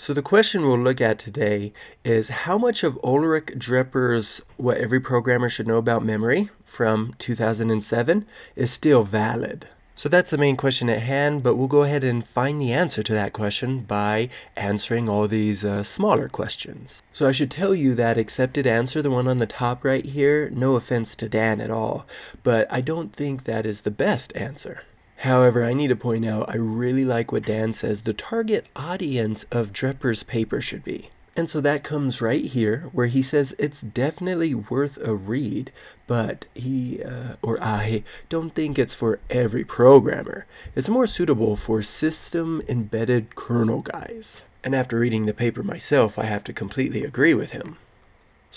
So the question we'll look at today is how much of Ulrich Drepper's What Every Programmer Should Know About Memory from 2007 is still valid? So that's the main question at hand, but we'll go ahead and find the answer to that question by answering all these smaller questions. So I should tell you that accepted answer, the one on the top right here, no offense to Dan at all, but I don't think that is the best answer. However, I need to point out I really like what Dan says the target audience of Drepper's paper should be. And so that comes right here where he says it's definitely worth a read, but I don't think it's for every programmer. It's more suitable for system embedded kernel guys. And after reading the paper myself, I have to completely agree with him.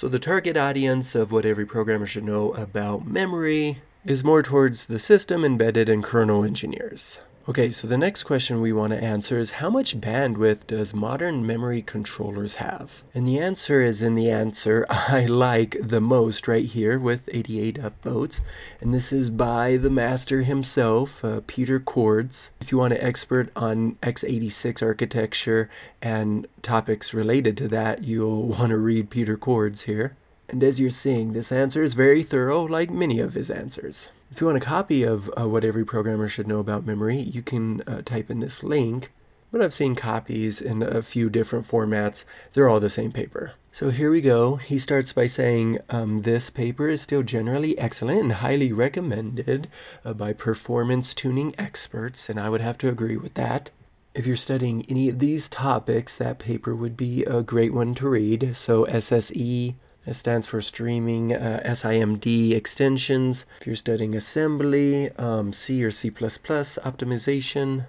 So the target audience of What Every Programmer Should Know About Memory is more towards the system embedded and kernel engineers. Okay, so the next question we want to answer is how much bandwidth does modern memory controllers have? And the answer is in the answer I like the most right here with 88 upvotes. And this is by the master himself, Peter Cords. If you want an expert on x86 architecture and topics related to that, you'll want to read Peter Cords here. And as you're seeing, this answer is very thorough, like many of his answers. If you want a copy of What Every Programmer Should Know About Memory, you can type in this link. But I've seen copies in a few different formats. They're all the same paper. So here we go. He starts by saying, this paper is still generally excellent and highly recommended by performance tuning experts, and I would have to agree with that. If you're studying any of these topics, that paper would be a great one to read. So SSE, it stands for Streaming SIMD Extensions. If you're studying assembly, C or C++ optimization.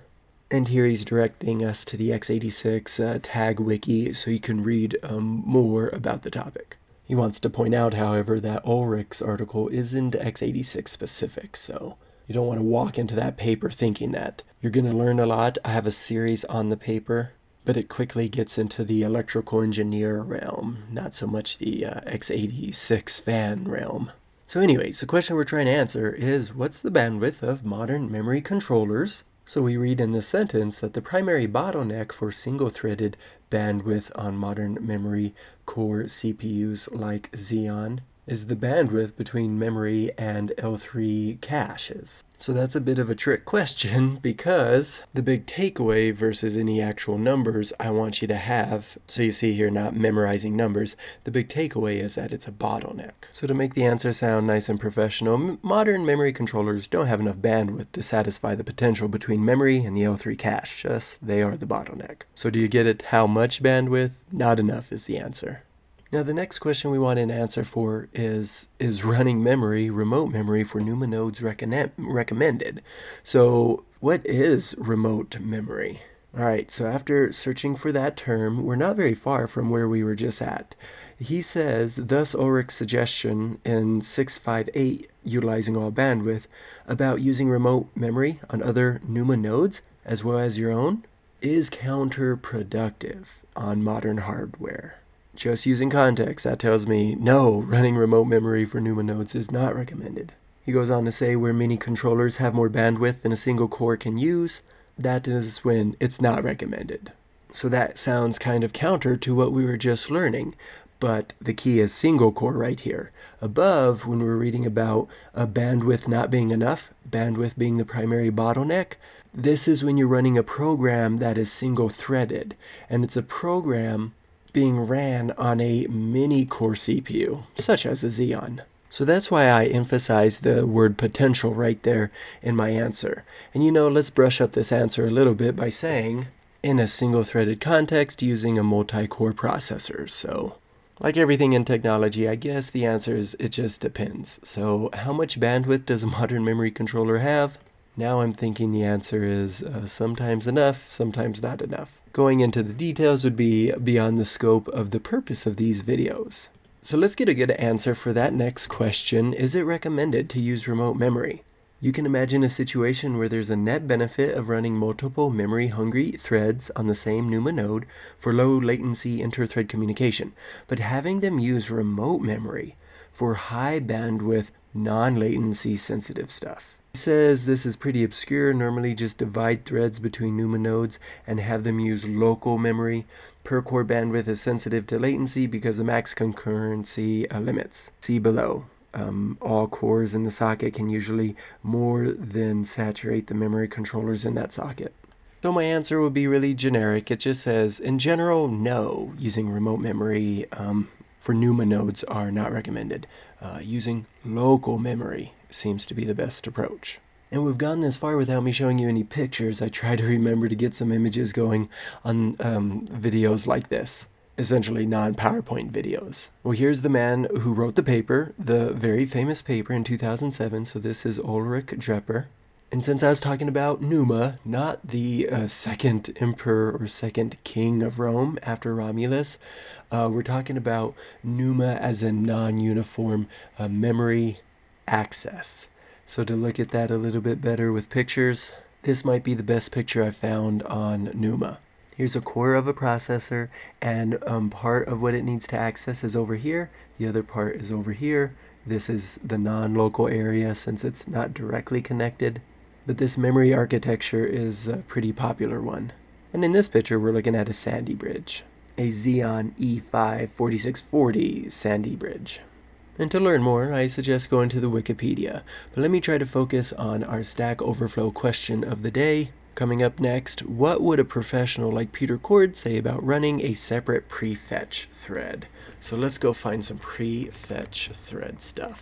And here he's directing us to the x86 tag wiki so you can read more about the topic. He wants to point out, however, that Ulrich's article isn't x86 specific, so you don't want to walk into that paper thinking that. You're going to learn a lot. I have a series on the paper, but it quickly gets into the electrical engineer realm, not so much the x86 fan realm. So anyways, the question we're trying to answer is, what's the bandwidth of modern memory controllers? So we read in this sentence that the primary bottleneck for single-threaded bandwidth on modern memory core CPUs like Xeon is the bandwidth between memory and L3 caches. So that's a bit of a trick question because the big takeaway versus any actual numbers I want you to have, so you see here not memorizing numbers, the big takeaway is that it's a bottleneck. So to make the answer sound nice and professional, modern memory controllers don't have enough bandwidth to satisfy the potential between memory and the L3 cache, just they are the bottleneck. So do you get it? How much bandwidth? Not enough is the answer. Now the next question we want an answer for is running memory, remote memory for NUMA nodes recommended? So what is remote memory? Alright, so after searching for that term, we're not very far from where we were just at. He says, thus Ulrich's suggestion in 658, utilizing all bandwidth, about using remote memory on other NUMA nodes, as well as your own, is counterproductive on modern hardware. Just using context, that tells me, no, running remote memory for NUMA nodes is not recommended. He goes on to say where many controllers have more bandwidth than a single core can use, that is when it's not recommended. So that sounds kind of counter to what we were just learning, but the key is single core right here. Above, when we're reading about a bandwidth not being enough, bandwidth being the primary bottleneck, this is when you're running a program that is single-threaded, and it's a program being ran on a mini-core CPU, such as a Xeon. So that's why I emphasize the word potential right there in my answer. And let's brush up this answer a little bit by saying, in a single-threaded context, using a multi-core processor. So, like everything in technology, I guess the answer is it just depends. So, how much bandwidth does a modern memory controller have? Now I'm thinking the answer is sometimes enough, sometimes not enough. Going into the details would be beyond the scope of the purpose of these videos. So let's get a good answer for that next question. Is it recommended to use remote memory? You can imagine a situation where there's a net benefit of running multiple memory-hungry threads on the same NUMA node for low latency inter-thread communication, but having them use remote memory for high bandwidth, non-latency sensitive stuff. He says this is pretty obscure. Normally just divide threads between NUMA nodes and have them use local memory. Per core bandwidth is sensitive to latency because of max concurrency limits. See below. All cores in the socket can usually more than saturate the memory controllers in that socket. So my answer would be really generic. It just says, in general, no, using remote memory for NUMA nodes are not recommended. Using local memory seems to be the best approach. And we've gone this far without me showing you any pictures. I try to remember to get some images going on videos like this. Essentially non-PowerPoint videos. Well, here's the man who wrote the paper, the very famous paper in 2007. So this is Ulrich Drepper. And since I was talking about NUMA, not the second emperor or second king of Rome after Romulus, we're talking about NUMA as a non-uniform memory access. So to look at that a little bit better with pictures, this might be the best picture I've found on NUMA. Here's a core of a processor, and part of what it needs to access is over here. The other part is over here. This is the non-local area since it's not directly connected. But this memory architecture is a pretty popular one. And in this picture, we're looking at a Sandy bridge, a Xeon E5 4640 Sandy bridge. And to learn more, I suggest going to the Wikipedia. But let me try to focus on our Stack Overflow question of the day. Coming up next, what would a professional like Peter Cord say about running a separate prefetch thread? So let's go find some prefetch thread stuff.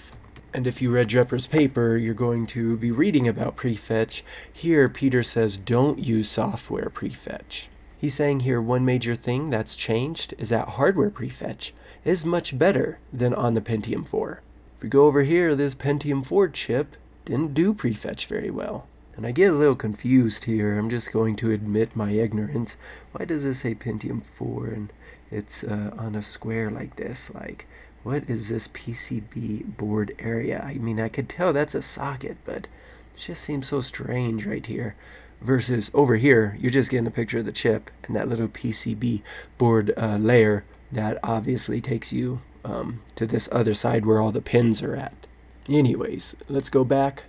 And if you read Drepper's paper, you're going to be reading about prefetch. Here, Peter says don't use software prefetch. He's saying here one major thing that's changed is that hardware prefetch is much better than on the Pentium 4. If we go over here, this Pentium 4 chip didn't do prefetch very well. And I get a little confused here. I'm just going to admit my ignorance. Why does it say Pentium 4 and it's on a square like this? Like, what is this PCB board area? I mean, I could tell that's a socket, but it just seems so strange right here. Versus over here, you're just getting a picture of the chip and that little PCB board layer that obviously takes you to this other side where all the pins are at. Anyways, let's go back.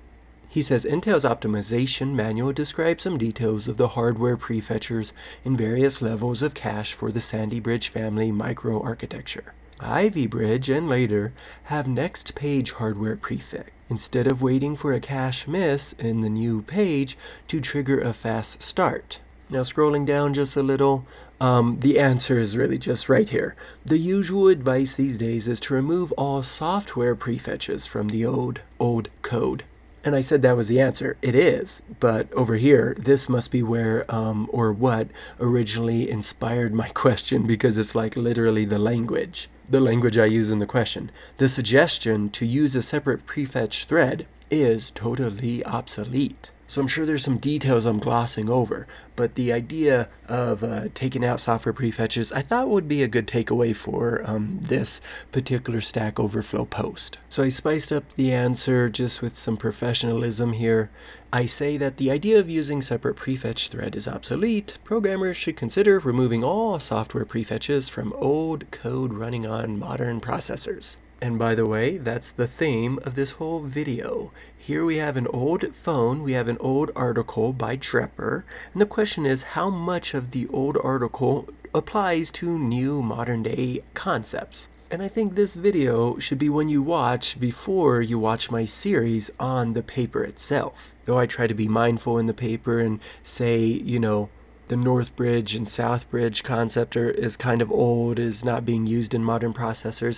He says Intel's optimization manual describes some details of the hardware prefetchers in various levels of cache for the Sandy Bridge family microarchitecture. Ivy Bridge and later have next page hardware prefetch, instead of waiting for a cache miss in the new page to trigger a fast start. Now scrolling down just a little, the answer is really just right here. The usual advice these days is to remove all software prefetches from the old code. And I said that was the answer. It is, but over here, this must be where, or what, originally inspired my question, because it's like literally the language I use in the question. The suggestion to use a separate prefetch thread is totally obsolete. So I'm sure there's some details I'm glossing over, but the idea of taking out software prefetches I thought would be a good takeaway for this particular Stack Overflow post. So I spiced up the answer just with some professionalism here. I say that the idea of using separate prefetch thread is obsolete. Programmers should consider removing all software prefetches from old code running on modern processors. And by the way, that's the theme of this whole video. Here we have an old phone, we have an old article by Drepper, and the question is how much of the old article applies to new modern day concepts. And I think this video should be one you watch before you watch my series on the paper itself. Though I try to be mindful in the paper and say, you know, the North Bridge and South Bridge concept is kind of old, is not being used in modern processors.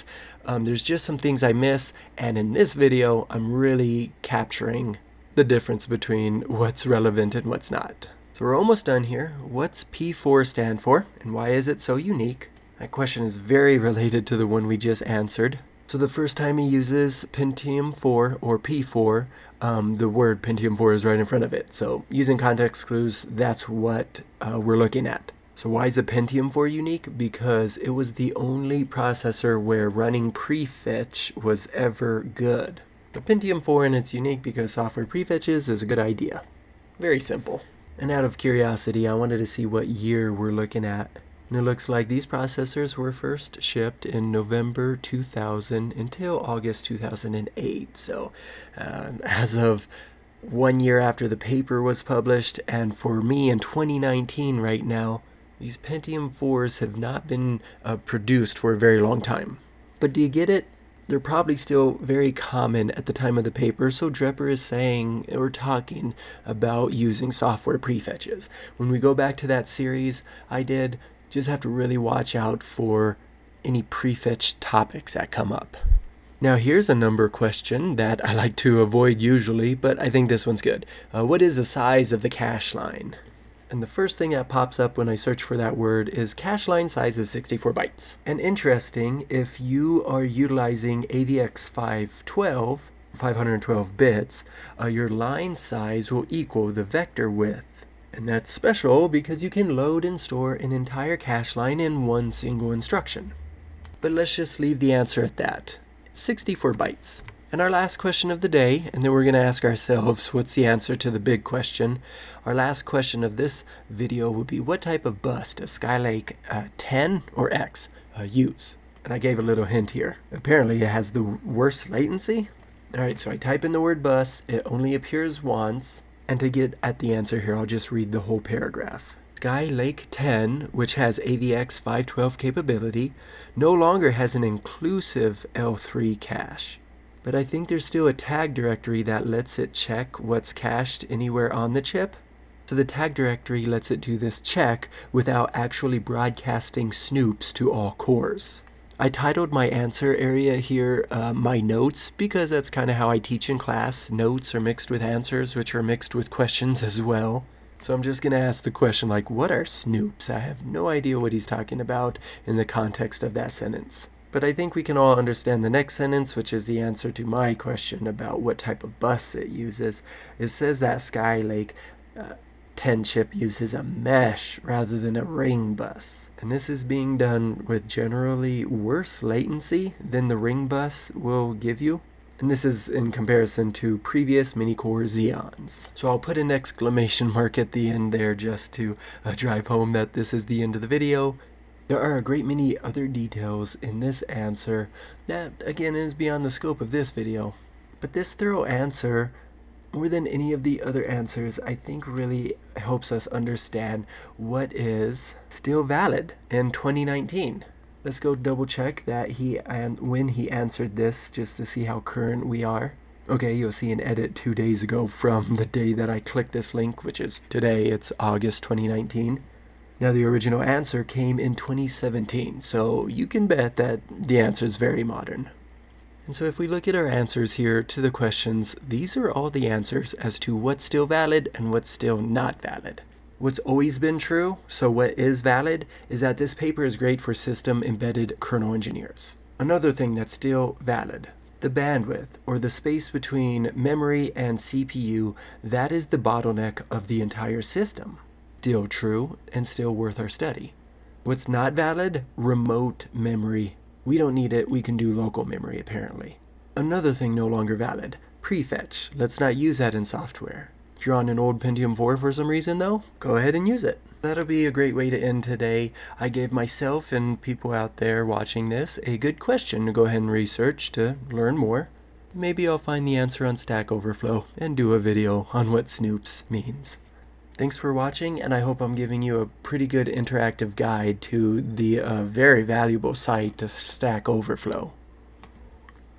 There's just some things I miss, and in this video I'm really capturing the difference between what's relevant and what's not. So we're almost done here. What's P4 stand for, and why is it so unique? That question is very related to the one we just answered. So the first time he uses Pentium 4 or P4, the word Pentium 4 is right in front of it. So using context clues, that's what we're looking at. So why is the Pentium 4 unique? Because it was the only processor where running prefetch was ever good. The Pentium 4, and it's unique because software prefetches is a good idea. Very simple. And out of curiosity, I wanted to see what year we're looking at. And it looks like these processors were first shipped in November 2000 until August 2008. So as of 1 year after the paper was published, and for me in 2019 right now, These Pentium 4s have not been produced for a very long time. But do you get it? They're probably still very common at the time of the paper, so Drepper is saying or talking about using software prefetches. When we go back to that series I did, just have to really watch out for any prefetch topics that come up. Now here's a number question that I like to avoid usually, but I think this one's good. What is the size of the cache line? And the first thing that pops up when I search for that word is cache line size is 64 bytes. And interesting, if you are utilizing AVX 512 bits, your line size will equal the vector width. And that's special because you can load and store an entire cache line in one single instruction. But let's just leave the answer at that. 64 bytes. And our last question of the day, and then we're going to ask ourselves what's the answer to the big question. Our last question of this video will be, what type of bus does Skylake 10 or X use? And I gave a little hint here. Apparently it has the worst latency. Alright, so I type in the word bus, it only appears once, and to get at the answer here I'll just read the whole paragraph. Skylake 10, which has AVX 512 capability, no longer has an inclusive L3 cache. But I think there's still a tag directory that lets it check what's cached anywhere on the chip. So the tag directory lets it do this check without actually broadcasting snoops to all cores. I titled my answer area here my notes because that's kind of how I teach in class. Notes are mixed with answers, which are mixed with questions as well. So I'm just going to ask the question like, what are snoops? I have no idea what he's talking about in the context of that sentence. But I think we can all understand the next sentence, which is the answer to my question about what type of bus it uses. It says that Skylake 10 chip uses a mesh rather than a ring bus. And this is being done with generally worse latency than the ring bus will give you. And this is in comparison to previous mini-core Xeons. So I'll put an exclamation mark at the end there just to drive home that this is the end of the video. There are a great many other details in this answer that, again, is beyond the scope of this video. But this thorough answer, more than any of the other answers, I think really helps us understand what is still valid in 2019. Let's go double check that when he answered this, just to see how current we are. Okay, you'll see an edit 2 days ago from the day that I clicked this link, which is today. It's August 2019. Now the original answer came in 2017, so you can bet that the answer is very modern. And so if we look at our answers here to the questions, these are all the answers as to what's still valid and what's still not valid. What's always been true, so what is valid, is that this paper is great for system embedded kernel engineers. Another thing that's still valid, the bandwidth, or the space between memory and CPU, that is the bottleneck of the entire system. Still true and still worth our study. What's not valid? Remote memory. We don't need it, we can do local memory apparently. Another thing no longer valid, prefetch. Let's not use that in software. If you're on an old Pentium 4 for some reason though, go ahead and use it. That'll be a great way to end today. I gave myself and people out there watching this a good question to go ahead and research to learn more. Maybe I'll find the answer on Stack Overflow and do a video on what snoops means. Thanks for watching, and I hope I'm giving you a pretty good interactive guide to the very valuable site, Stack Overflow.